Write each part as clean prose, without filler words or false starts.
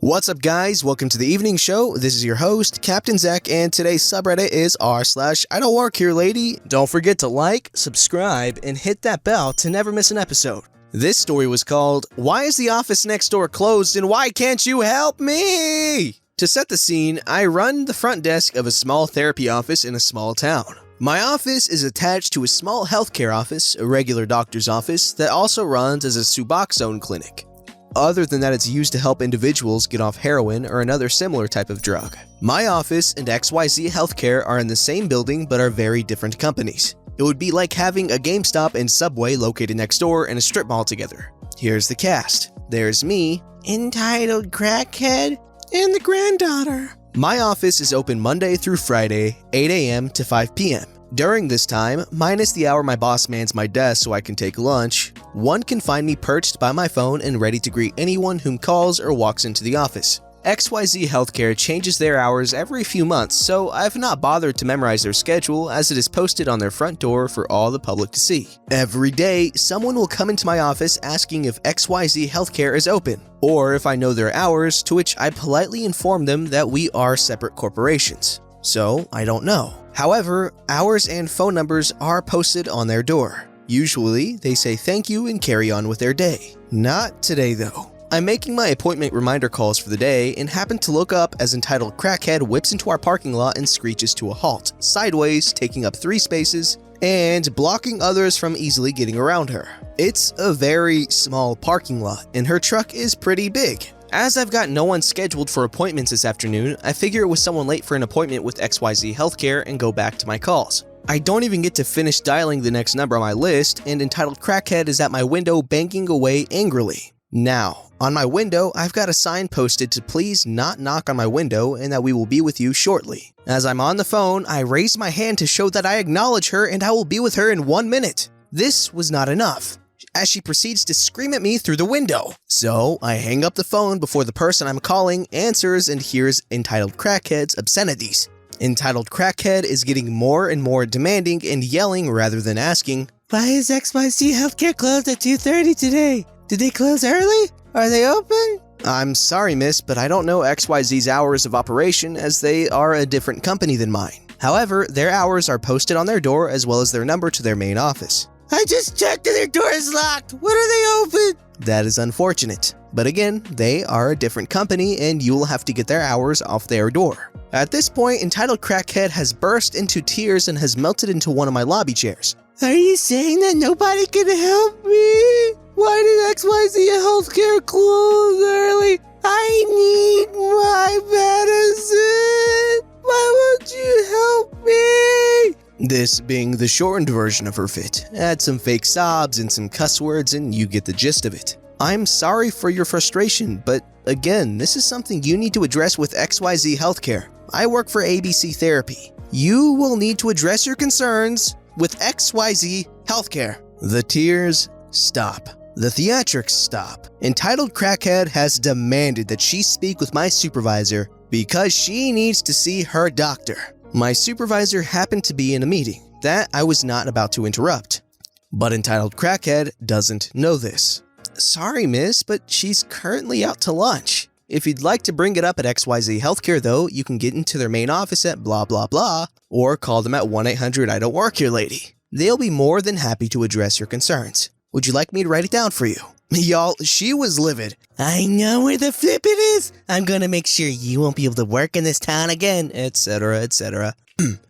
What's up guys, welcome to the evening show. This is your host, Captain Zach, and today's subreddit is r/IDontWorkHereLady. Don't forget to like, subscribe, and hit that bell to never miss an episode. This story was called, "Why is the office next door closed and why can't you help me?" To set the scene, I run the front desk of a small therapy office in a small town. My office is attached to a small healthcare office, a regular doctor's office, that also runs as a Suboxone clinic. Other than that, it's used to help individuals get off heroin or another similar type of drug. My office and XYZ Healthcare are in the same building but are very different companies. It would be like having a GameStop and Subway located next door and a strip mall together. Here's the cast. There's me, entitled crackhead, and the granddaughter. My office is open Monday through Friday, 8 a.m. to 5 p.m. During this time, minus the hour my boss mans my desk so I can take lunch, one can find me perched by my phone and ready to greet anyone whom calls or walks into the office. XYZ Healthcare changes their hours every few months, so I've not bothered to memorize their schedule as it is posted on their front door for all the public to see. Every day, someone will come into my office asking if XYZ Healthcare is open, or if I know their hours, to which I politely inform them that we are separate corporations. So, I don't know. However, hours and phone numbers are posted on their door. Usually, they say thank you and carry on with their day. Not today though. I'm making my appointment reminder calls for the day and happen to look up as entitled crackhead whips into our parking lot and screeches to a halt, sideways, taking up 3 spaces, and blocking others from easily getting around her. It's a very small parking lot, and her truck is pretty big. As I've got no one scheduled for appointments this afternoon, I figure it was someone late for an appointment with XYZ Healthcare and go back to my calls. I don't even get to finish dialing the next number on my list, and entitled crackhead is at my window banging away angrily. Now, on my window, I've got a sign posted to please not knock on my window and that we will be with you shortly. As I'm on the phone, I raise my hand to show that I acknowledge her and I will be with her in 1 minute. This was not enough, as she proceeds to scream at me through the window. So I hang up the phone before the person I'm calling answers and hears entitled crackhead's obscenities. Entitled crackhead is getting more and more demanding and yelling rather than asking, "Why is XYZ Healthcare closed at 2:30 today? Did they close early? Are they open?" "I'm sorry miss, but I don't know XYZ's hours of operation as they are a different company than mine. However, their hours are posted on their door as well as their number to their main office." "I just checked and their door is locked. When are they open?" "That is unfortunate. But again, they are a different company and you will have to get their hours off their door." At this point, entitled crackhead has burst into tears and has melted into one of my lobby chairs. "Are you saying that nobody can help me? Why did XYZ Healthcare close early? I need my medicine. Why won't you help me?" This being the shortened version of her fit. Add some fake sobs and some cuss words and you get the gist of it. I'm sorry for your frustration, but again, this is something you need to address with XYZ Healthcare. I work for ABC Therapy. You will need to address your concerns with XYZ Healthcare. The tears stop. The theatrics stop. Entitled crackhead has demanded that she speak with my supervisor because she needs to see her doctor. My supervisor happened to be in a meeting that I was not about to interrupt. But entitled crackhead doesn't know this. "Sorry miss, but she's currently out to lunch. If you'd like to bring it up at XYZ Healthcare though, you can get into their main office at blah blah blah, or call them at 1-800-I-DontWorkHereLady. They'll be more than happy to address your concerns. Would you like me to write it down for you?" Y'all, she was livid. "I know where the flip it is. I'm gonna make sure you won't be able to work in this town again," etc, etc.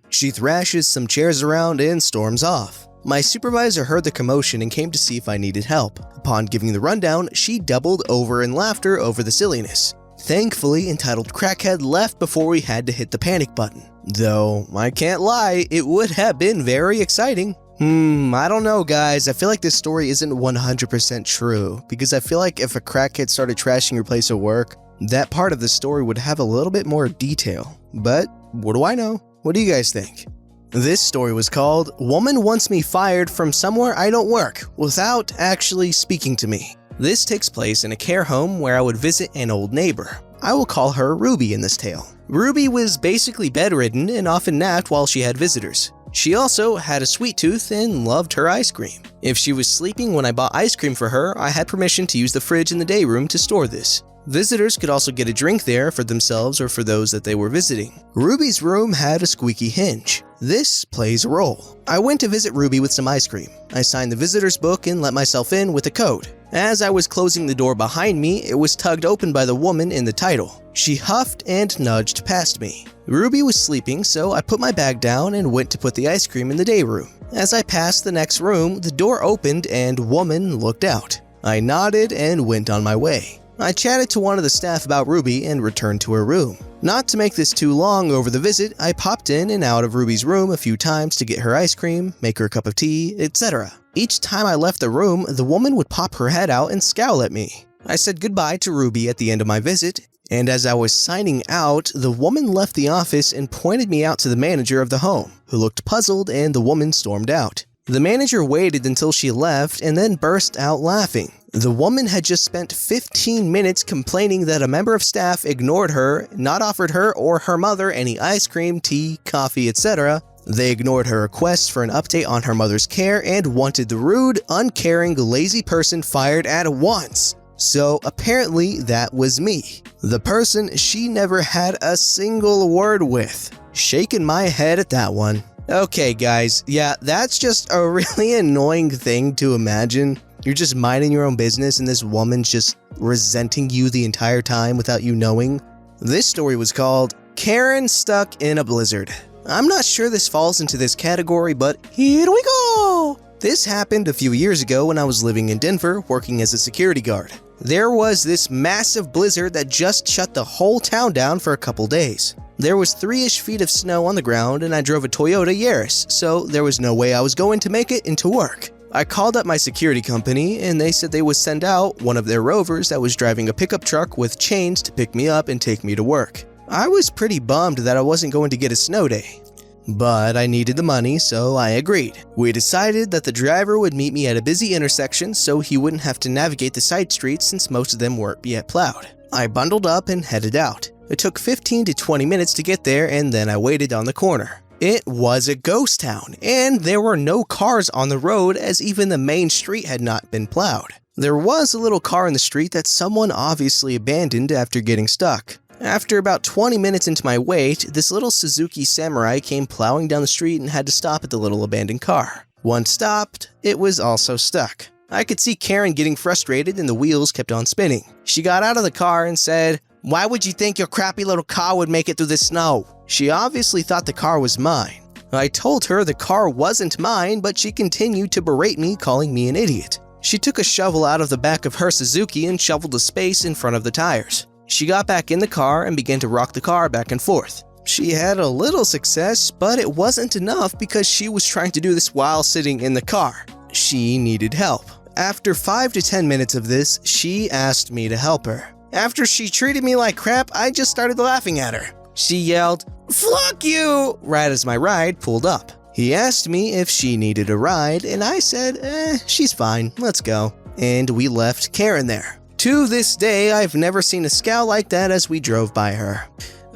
She thrashes some chairs around and storms off. My supervisor heard the commotion and came to see if I needed help. Upon giving the rundown, she doubled over in laughter over the silliness. Thankfully, entitled crackhead left before we had to hit the panic button. Though, I can't lie, it would have been very exciting. I don't know guys, I feel like this story isn't 100% true, because I feel like if a crackhead started trashing your place of work, that part of the story would have a little bit more detail. But, what do I know? What do you guys think? This story was called, "Woman Wants Me Fired from Somewhere I Don't Work," without actually speaking to me. This takes place in a care home where I would visit an old neighbor. I will call her Ruby in this tale. Ruby was basically bedridden and often napped while she had visitors. She also had a sweet tooth and loved her ice cream. If she was sleeping when I bought ice cream for her, I had permission to use the fridge in the day room to store this. Visitors could also get a drink there for themselves or for those that they were visiting. Ruby's room had a squeaky hinge. This plays a role. I went to visit Ruby with some ice cream. I signed the visitor's book and let myself in with a code. As I was closing the door behind me, it was tugged open by the woman in the title. She huffed and nudged past me. Ruby was sleeping, so I put my bag down and went to put the ice cream in the day room. As I passed the next room, the door opened and woman looked out. I nodded and went on my way. I chatted to one of the staff about Ruby and returned to her room. Not to make this too long over the visit, I popped in and out of Ruby's room a few times to get her ice cream, make her a cup of tea, etc. Each time I left the room, the woman would pop her head out and scowl at me. I said goodbye to Ruby at the end of my visit, and as I was signing out, the woman left the office and pointed me out to the manager of the home, who looked puzzled, and the woman stormed out. The manager waited until she left and then burst out laughing. The woman had just spent 15 minutes complaining that a member of staff ignored her, not offered her or her mother any ice cream, tea, coffee, etc. They ignored her requests for an update on her mother's care and wanted the rude, uncaring, lazy person fired at once. So apparently that was me, the person she never had a single word with. Shaking my head at that one. Okay guys, yeah, that's just a really annoying thing to imagine. You're just minding your own business and this woman's just resenting you the entire time without you knowing. This story was called Karen Stuck in a Blizzard. I'm not sure this falls into this category, but here we go! This happened a few years ago when I was living in Denver working as a security guard. There was this massive blizzard that just shut the whole town down for a couple days. There was 3-ish feet of snow on the ground and I drove a Toyota Yaris, so there was no way I was going to make it into work. I called up my security company and they said they would send out one of their rovers that was driving a pickup truck with chains to pick me up and take me to work. I was pretty bummed that I wasn't going to get a snow day, but I needed the money, so I agreed. We decided that the driver would meet me at a busy intersection so he wouldn't have to navigate the side streets since most of them weren't yet plowed. I bundled up and headed out. It took 15 to 20 minutes to get there and then I waited on the corner. It was a ghost town, and there were no cars on the road as even the main street had not been plowed. There was a little car in the street that someone obviously abandoned after getting stuck. After about 20 minutes into my wait, this little Suzuki Samurai came plowing down the street and had to stop at the little abandoned car. Once stopped, it was also stuck. I could see Karen getting frustrated and the wheels kept on spinning. She got out of the car and said, "Why would you think your crappy little car would make it through the snow?" She obviously thought the car was mine. I told her the car wasn't mine, but she continued to berate me, calling me an idiot. She took a shovel out of the back of her Suzuki and shoveled a space in front of the tires. She got back in the car and began to rock the car back and forth. She had a little success, but it wasn't enough because she was trying to do this while sitting in the car. She needed help. After 5 to 10 minutes of this, she asked me to help her. After she treated me like crap, I just started laughing at her. She yelled, "Fuck you!" right as my ride pulled up. He asked me if she needed a ride, and I said, she's fine, let's go. And we left Karen there. To this day, I've never seen a scowl like that as we drove by her.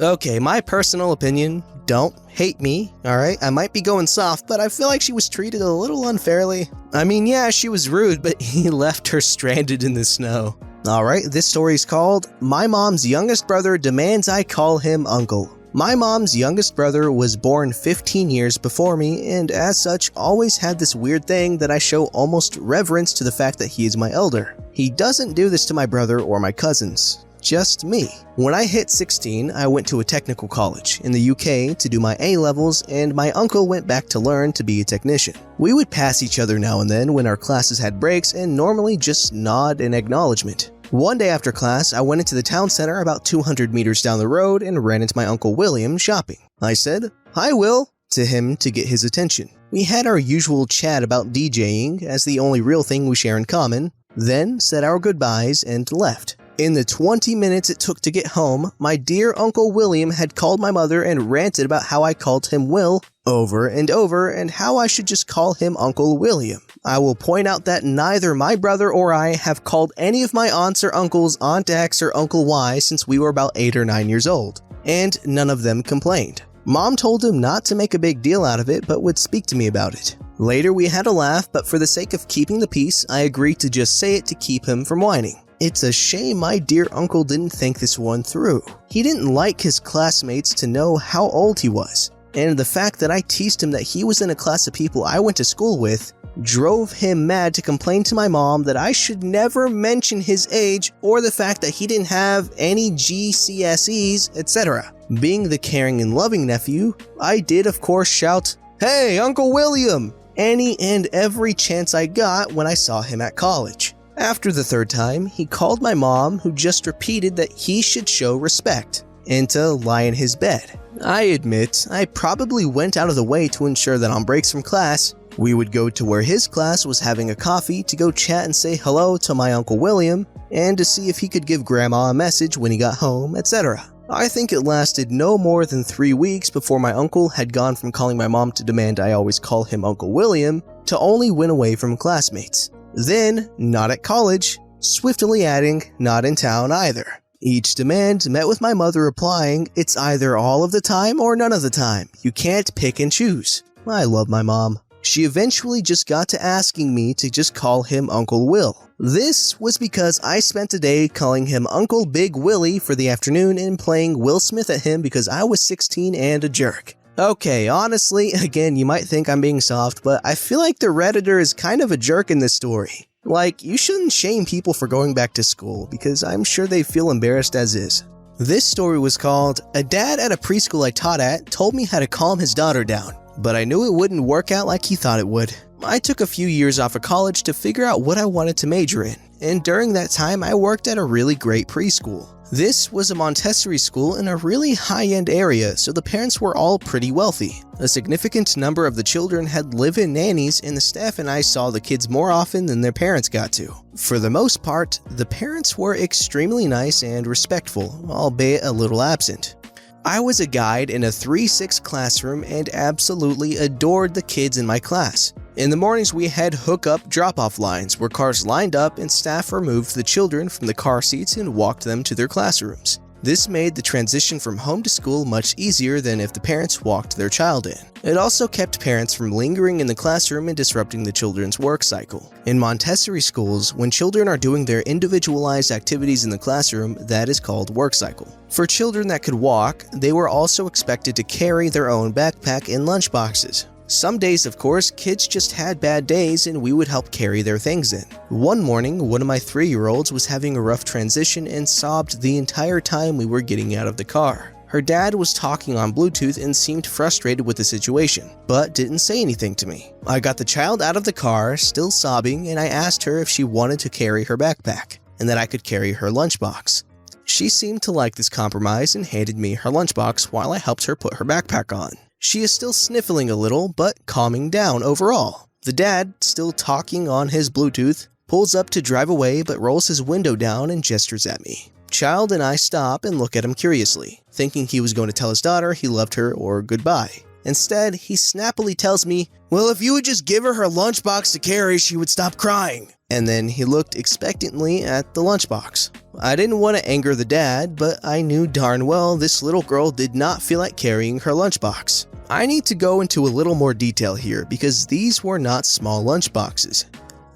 Okay, my personal opinion, don't hate me, alright? I might be going soft, but I feel like she was treated a little unfairly. I mean, yeah, she was rude, but he left her stranded in the snow. Alright, this story is called My Mom's Youngest Brother Demands I Call Him Uncle. My mom's youngest brother was born 15 years before me, and as such always had this weird thing that I show almost reverence to the fact that he is my elder. He doesn't do this to my brother or my cousins, just me. When I hit 16, I went to a technical college in the UK to do my A-levels, and my uncle went back to learn to be a technician. We would pass each other now and then when our classes had breaks and normally just nod in acknowledgement. One day after class, I went into the town center about 200 meters down the road and ran into my Uncle William shopping. I said, "Hi Will," to him to get his attention. We had our usual chat about DJing as the only real thing we share in common, then said our goodbyes and left. In the 20 minutes it took to get home, my dear Uncle William had called my mother and ranted about how I called him Will over and how I should just call him Uncle William. I will point out that neither my brother or I have called any of my aunts or uncles Aunt X or Uncle Y since we were about 8 or 9 years old, and none of them complained. Mom told him not to make a big deal out of it, but would speak to me about it. Later we had a laugh, but for the sake of keeping the peace, I agreed to just say it to keep him from whining. It's a shame my dear uncle didn't think this one through. He didn't like his classmates to know how old he was, and the fact that I teased him that he was in a class of people I went to school with drove him mad to complain to my mom that I should never mention his age or the fact that he didn't have any GCSEs, etc. Being the caring and loving nephew, I did of course shout, "Hey, Uncle William!" any and every chance I got when I saw him at college. After the third time, he called my mom, who just repeated that he should show respect and to lie in his bed. I admit, I probably went out of the way to ensure that on breaks from class, we would go to where his class was having a coffee to go chat and say hello to my Uncle William and to see if he could give Grandma a message when he got home, etc. I think it lasted no more than 3 weeks before my uncle had gone from calling my mom to demand I always call him Uncle William to only win away from classmates. Then, not at college, swiftly adding, not in town either. Each demand met with my mother replying, "It's either all of the time or none of the time. You can't pick and choose." I love my mom. She eventually just got to asking me to just call him Uncle Will. This was because I spent a day calling him Uncle Big Willie for the afternoon and playing Will Smith at him because I was 16 and a jerk. Okay, honestly, again, you might think I'm being soft, but I feel like the Redditor is kind of a jerk in this story. Like, you shouldn't shame people for going back to school, because I'm sure they feel embarrassed as is. This story was called, "A Dad at a Preschool I Taught At Told Me How to Calm His Daughter Down, but I knew it wouldn't work out like he thought it would." I took a few years off of college to figure out what I wanted to major in, and during that time I worked at a really great preschool. This was a Montessori school in a really high-end area, so the parents were all pretty wealthy. A significant number of the children had live-in nannies, and the staff and I saw the kids more often than their parents got to. For the most part, the parents were extremely nice and respectful, albeit a little absent. I was a guide in a 3-6 classroom and absolutely adored the kids in my class. In the mornings we had hook-up drop-off lines where cars lined up and staff removed the children from the car seats and walked them to their classrooms. This made the transition from home to school much easier than if the parents walked their child in. It also kept parents from lingering in the classroom and disrupting the children's work cycle. In Montessori schools, when children are doing their individualized activities in the classroom, that is called work cycle. For children that could walk, they were also expected to carry their own backpack and lunch boxes. Some days, of course, kids just had bad days and we would help carry their things in. One morning, one of my 3-year-olds was having a rough transition and sobbed the entire time we were getting out of the car. Her dad was talking on Bluetooth and seemed frustrated with the situation, but didn't say anything to me. I got the child out of the car, still sobbing, and I asked her if she wanted to carry her backpack, and that I could carry her lunchbox. She seemed to like this compromise and handed me her lunchbox while I helped her put her backpack on. She is still sniffling a little, but calming down overall. The dad, still talking on his Bluetooth, pulls up to drive away but rolls his window down and gestures at me. Child and I stop and look at him curiously, thinking he was going to tell his daughter he loved her or goodbye. Instead, he snappily tells me, "Well, if you would just give her her lunchbox to carry, she would stop crying." And then he looked expectantly at the lunchbox. I didn't want to anger the dad, but I knew darn well this little girl did not feel like carrying her lunchbox. I need to go into a little more detail here because these were not small lunchboxes.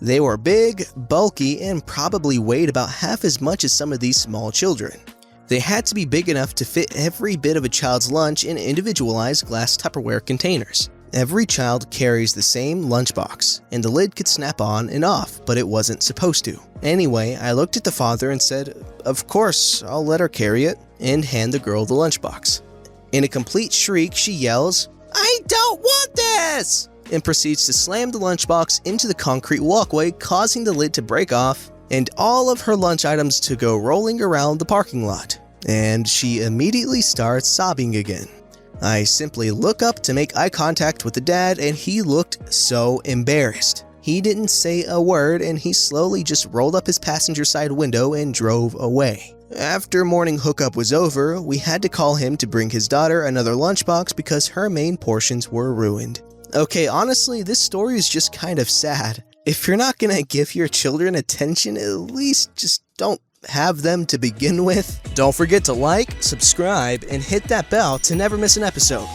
They were big, bulky, and probably weighed about half as much as some of these small children. They had to be big enough to fit every bit of a child's lunch in individualized glass Tupperware containers. Every child carries the same lunchbox, and the lid could snap on and off, but it wasn't supposed to. Anyway, I looked at the father and said, "Of course, I'll let her carry it," and hand the girl the lunchbox. In a complete shriek, she yells, "I don't want this!" and proceeds to slam the lunchbox into the concrete walkway, causing the lid to break off and all of her lunch items to go rolling around the parking lot. And she immediately starts sobbing again. I simply look up to make eye contact with the dad, and he looked so embarrassed. He didn't say a word, and he slowly just rolled up his passenger side window and drove away. After morning hookup was over, we had to call him to bring his daughter another lunchbox because her main portions were ruined. Okay, honestly, this story is just kind of sad. If you're not gonna give your children attention, at least just don't have them to begin with. Don't forget to like, subscribe, and hit that bell to never miss an episode.